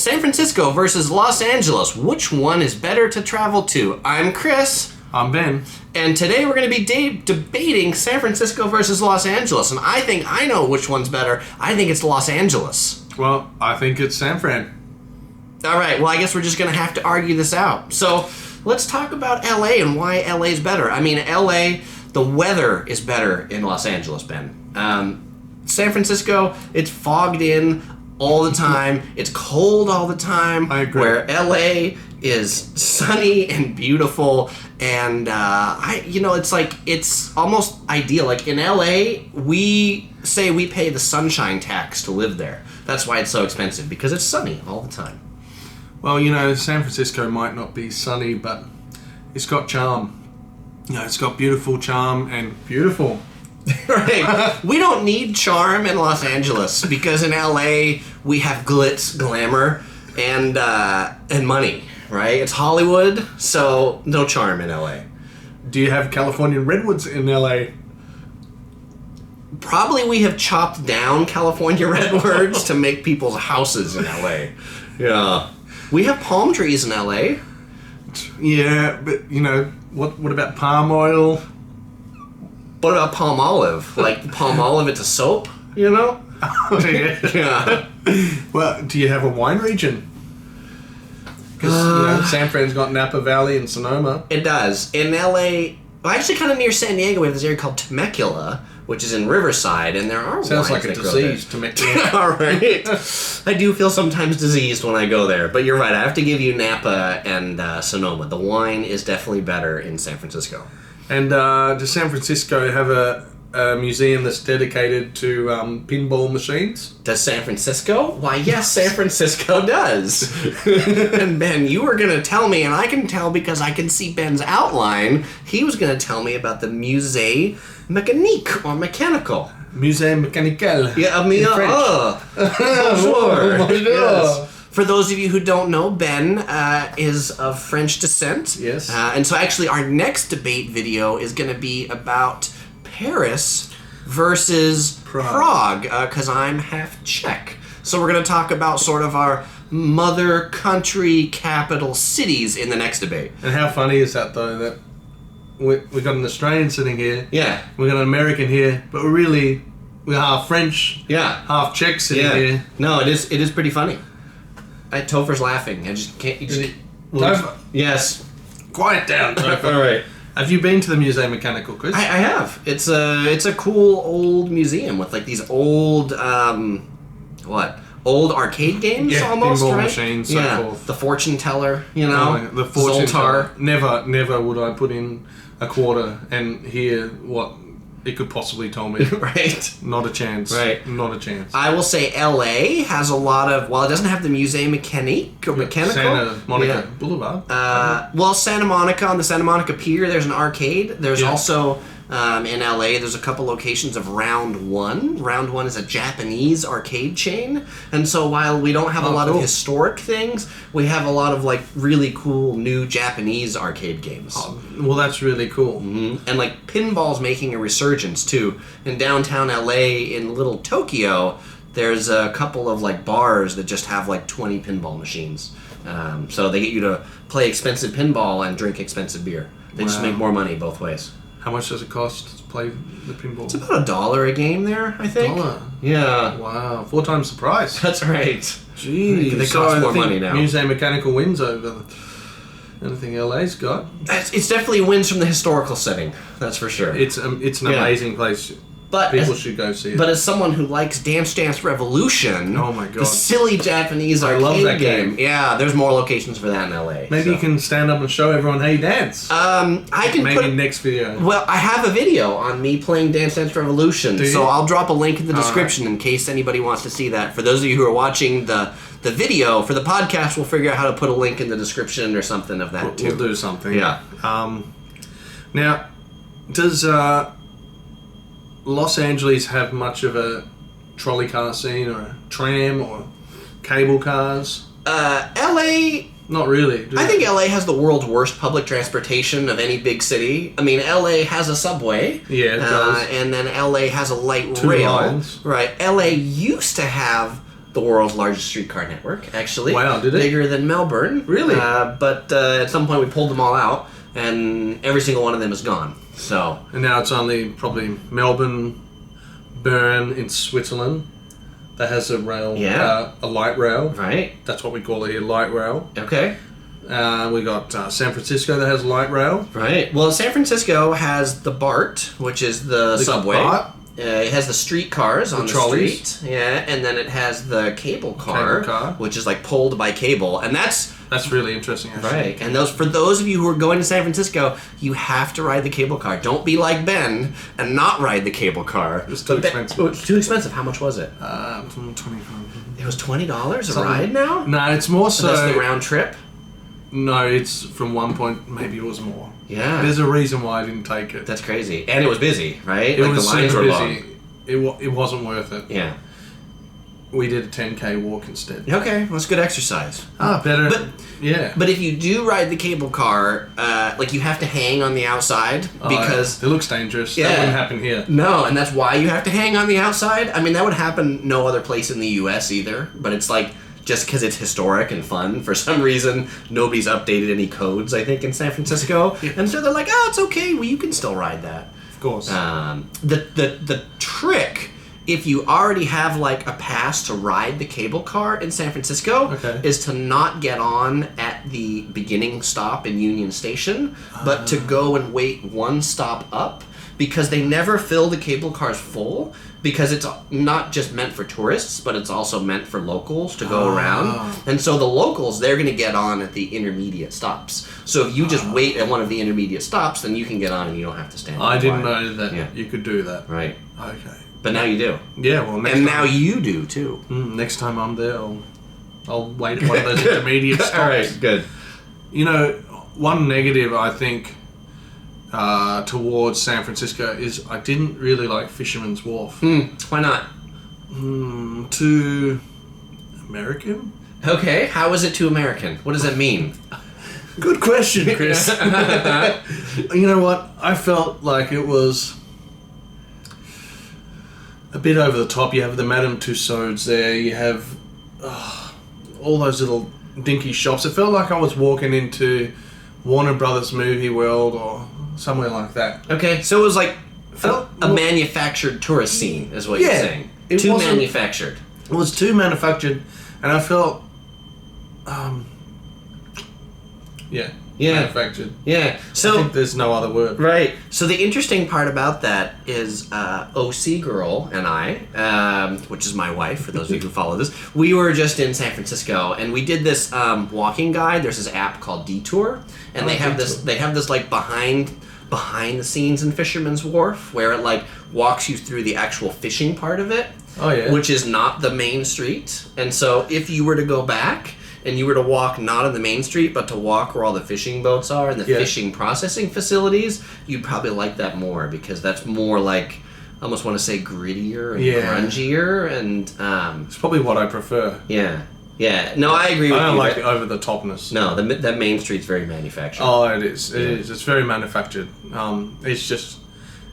San Francisco versus Los Angeles. Which one is better to travel to? I'm Chris. I'm Ben. And today we're going to be debating San Francisco versus Los Angeles. And I think I know which one's better. I think it's Los Angeles. Well, I think it's San Fran. All right, well, I guess we're just going to have to argue this out. So let's talk about LA and why LA is better. I mean, LA, the weather is better in Los Angeles, Ben. San Francisco, it's fogged in all the time. It's cold all the time. I agree. Where LA is sunny and beautiful, and it's almost ideal. Like in LA, we say we pay the sunshine tax to live there. That's why it's so expensive, because it's sunny all the time. Well, San Francisco might not be sunny, but it's got charm. It's got beautiful charm and beautiful. Right. We don't need charm in Los Angeles because in LA we have glitz, glamour, and money. Right? It's Hollywood, so no charm in LA. Do you have Californian redwoods in LA? Probably we have chopped down California redwoods to make people's houses in LA. Yeah. We have palm trees in LA. Yeah, but what about palm oil? What about palm olive? Like palm olive, it's a soap, Yeah. Well, do you have a wine region? Because San Fran's got Napa Valley and Sonoma. It does. In LA, well, actually kind of near San Diego, we have this area called Temecula, which is in Riverside, and there are Sounds wines like a that disease, grow there. Temecula. All right. I do feel sometimes diseased when I go there, but you're right. I have to give you Napa and Sonoma. The wine is definitely better in San Francisco. And does San Francisco have a museum that's dedicated to pinball machines? Does San Francisco? Why, yes, San Francisco does. And Ben, you were going to tell me, and I can tell because I can see Ben's outline, he was going to tell me about the Musée Mécanique, or Mechanical. Musée Mécanical. Yeah, bonjour. Bonjour. Yes. For those of you who don't know, Ben is of French descent. Yes. And so actually our next debate video is going to be about Paris versus Prague, because I'm half Czech. So we're going to talk about sort of our mother country capital cities in the next debate. And how funny is that, though, that we got an Australian sitting here, Yeah. we got an American here, but we're half French, Yeah. half Czech sitting here. No, it is pretty funny. Topher's laughing. I just can't... Topher, Yes. quiet down, Topher. All right. Have you been to the Musée Mécanical, Chris? I have. It's a cool old museum with like these old old arcade games almost, pinball right? machines, so forth. The fortune teller, The fortune Zoltar. teller. Never would I put in a quarter and hear what it could possibly tell me. Right. Not a chance. Right. Not a chance. I will say LA has a lot of, while it doesn't have the Musée Mécanique or Mechanical. Santa Monica Boulevard. Santa Monica, on the Santa Monica Pier, there's an arcade. There's also, in LA, there's a couple locations of Round One. Round One is a Japanese arcade chain. And so while we don't have a lot of historic things, we have a lot of like really cool new Japanese arcade games. Well, that's really cool. Mm-hmm. And like pinball's making a resurgence too. In downtown LA, in Little Tokyo, there's a couple of like bars that just have like 20 pinball machines. So they get you to play expensive pinball and drink expensive beer. They just make more money both ways. How much does it cost to play the pinball? It's about $1 a game there, I think. $1? Yeah. Wow, 4 times the price. That's right. Jeez. They cost more money now. Musée Mécanical wins over anything LA's got. It's definitely wins from the historical setting, that's for sure. It's an amazing place. But people should go see it. But as someone who likes Dance Dance Revolution, oh my god, the silly Japanese arcade love that game. Yeah, there's more locations for that in LA. Maybe you can stand up and show everyone how you dance. I can maybe next video. Well, I have a video on me playing Dance Dance Revolution, so I'll drop a link in the description in case anybody wants to see that. For those of you who are watching the video for the podcast, we'll figure out how to put a link in the description or something of that too. We'll do something. Yeah. Now, does Los Angeles have much of a trolley car scene or a tram or cable cars? LA... Not really. I think LA has the world's worst public transportation of any big city. I mean, LA has a subway. Yeah, it does. And then LA has a light 2 rail. lines. Right. LA used to have the world's largest streetcar network, actually. Wow, did it? Bigger than Melbourne. Really? But at some point we pulled them all out, and every single one of them is gone. So. And now it's only probably Melbourne, Bern in Switzerland that has a rail, a light rail. Right. That's what we call it here, light rail. Okay. We got San Francisco that has light rail. Right. Well, San Francisco has the BART, which is the subway. BART. It has the streetcars on the trolleys. street. Yeah, and then it has the cable car, which is like pulled by cable, and that's really interesting. Actually. Right. And for those of you who are going to San Francisco, you have to ride the cable car. Don't be like Ben and not ride the cable car. It's too expensive. It's too expensive. How much was it? 25. It was $20 a ride now. No, it's more so. That's the round trip. No, it's from one point. Maybe it was more. Yeah. There's a reason why I didn't take it. That's crazy, and it was busy, right? It was the lines super were busy. long. It wasn't worth it. Yeah. We did a 10K walk instead. Okay, well, that's good exercise. Better. But, yeah. But if you do ride the cable car, like you have to hang on the outside because it looks dangerous. Yeah. That wouldn't happen here. No, and that's why you have to hang on the outside. I mean, that would happen no other place in the U.S. either. But it's like just because it's historic and fun, for some reason nobody's updated any codes. I think in San Francisco, and so they're like, "Oh, it's okay. Well, you can still ride that." Of course. The trick, if you already have like a pass to ride the cable car in San Francisco, is to not get on at the beginning stop in Union Station, but to go and wait one stop up, because they never fill the cable cars full, because it's not just meant for tourists, but it's also meant for locals to go around. And so the locals, they're going to get on at the intermediate stops. So if you just wait at one of the intermediate stops, then you can get on and you don't have to stand. I didn't know that you could do that. Right. Okay. But now you do. Yeah, well, next and time, now you do too. Next time I'm there, I'll wait at one of those intermediate stops. All right, good. You know, one negative I think towards San Francisco is I didn't really like Fisherman's Wharf. Why not? Too American? Okay, how is it too American? What does that mean? Good question, Chris. You know what? I felt like it was a bit over the top. You have the Madame Tussauds there. You have all those little dinky shops. It felt like I was walking into Warner Brothers Movie World or somewhere like that. Okay, so it was like a manufactured tourist scene, is what you're saying. Too manufactured. It was too manufactured, and I felt, manufactured. Yeah. So I think there's no other word. Right. So the interesting part about that is OC Girl and I, which is my wife, for those of you who follow this, we were just in San Francisco, and we did this walking guide. There's this app called Detour, and they have this like behind the scenes in Fisherman's Wharf, where it like walks you through the actual fishing part of it. Oh yeah. Which is not the main street. And so if you were to go back and you were to walk not on the main street, but to walk where all the fishing boats are and the fishing processing facilities, you'd probably like that more, because that's more like, I almost want to say grittier and grungier, and it's probably what I prefer. Yeah. No, I agree with you. I don't like the over the topness. No, that main street's very manufactured. Oh, it is. It is. It's very manufactured. It's just,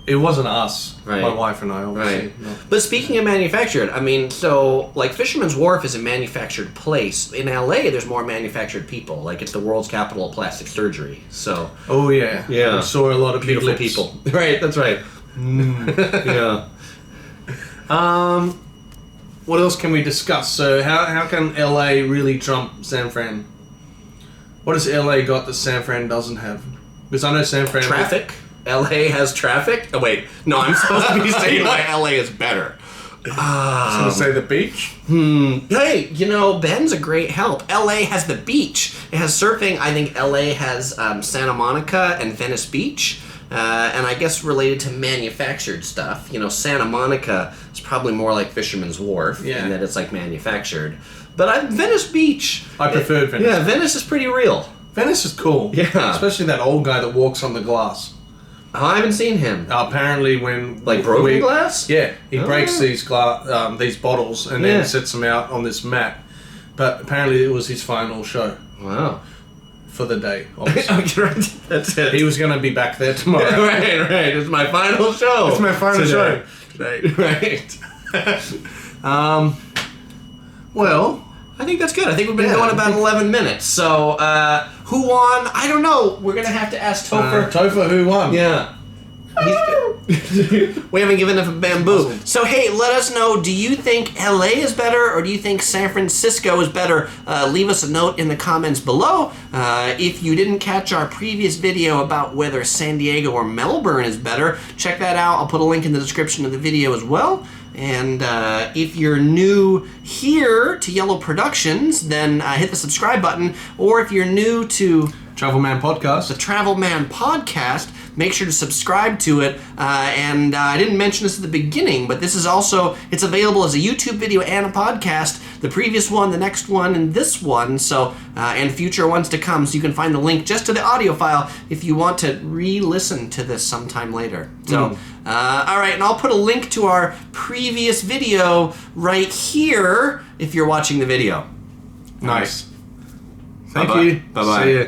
it wasn't us. Right. My wife and I, obviously. Right. No. But speaking of manufactured, I mean, so like Fisherman's Wharf is a manufactured place. In LA, there's more manufactured people. Like it's the world's capital of plastic surgery. So. Oh yeah. Yeah. I saw a lot of beautiful people. Right. That's right. Yeah. What else can we discuss? So how can LA really trump San Fran? What has LA got that San Fran doesn't have? Because I know San Fran... Traffic. LA has traffic? Oh, wait. No, I'm supposed to be saying why LA is better. I was going to say the beach? Hey, Ben's a great help. LA has the beach. It has surfing. I think LA has Santa Monica and Venice Beach. And I guess related to manufactured stuff, Santa Monica is probably more like Fisherman's Wharf in that it's like manufactured. But Venice Beach. I preferred Venice. Yeah, Venice is pretty real. Venice is cool. Yeah. Especially that old guy that walks on the glass. Oh, I haven't seen him. Apparently when... Like broken glass? Yeah. He breaks these bottles and then sets them out on this mat. But apparently it was his final show. Wow. For the day, obviously. That's it. He was going to be back there tomorrow. Right. It's my final show. It's my final show. Right. What Well, I think that's good. I think we've been going about 11 minutes. So, who won? I don't know. We're going to have to ask Topher. Topher, who won? Yeah. We haven't given enough bamboo. So, hey, let us know. Do you think LA is better or do you think San Francisco is better? Leave us a note in the comments below. If you didn't catch our previous video about whether San Diego or Melbourne is better, check that out. I'll put a link in the description of the video as well. And if you're new here to Yellow Productions, then hit the subscribe button. Or if you're new to Travel Man Podcast, the Travel Man Podcast, make sure to subscribe to it. And I didn't mention this at the beginning, but this is also, it's available as a YouTube video and a podcast. The previous one, the next one, and this one. So, and future ones to come. So you can find the link just to the audio file if you want to re-listen to this sometime later. So, all right, and I'll put a link to our previous video right here if you're watching the video. Nice. Right. Thank Bye-bye. you. Bye-bye. See ya.